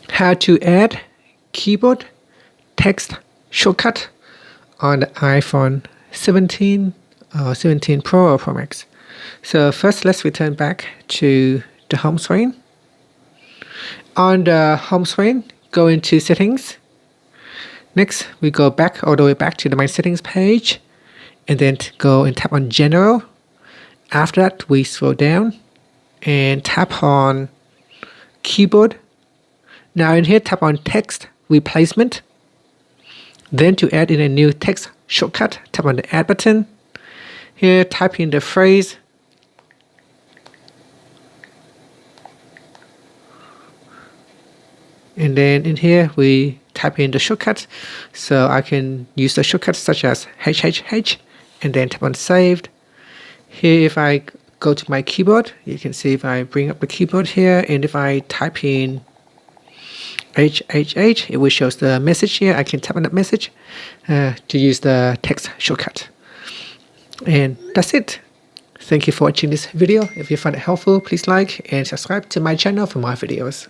how to add keyboard text shortcut on the iPhone 17 or 17 Pro or Pro Max. So first, let's return back to the home screen. On the home screen, go into settings. Next, we go back all the way back to the My Settings page, and then go and tap on General. After that, we scroll down and tap on Keyboard. Now in here, tap on Text Replacement. Then to add in a new text shortcut, tap on the Add button. Here, type in the phrase. And then in here, we type in the shortcut. So I can use the shortcuts such as HHH, and then tap on Saved. Here, if I go to my keyboard, you can see if I bring up the keyboard here, and if I type in HHH, it will show the message here. I can tap on that message to use the text shortcut. And that's it. Thank you for watching this video. If you find it helpful, please like and subscribe to my channel for more videos.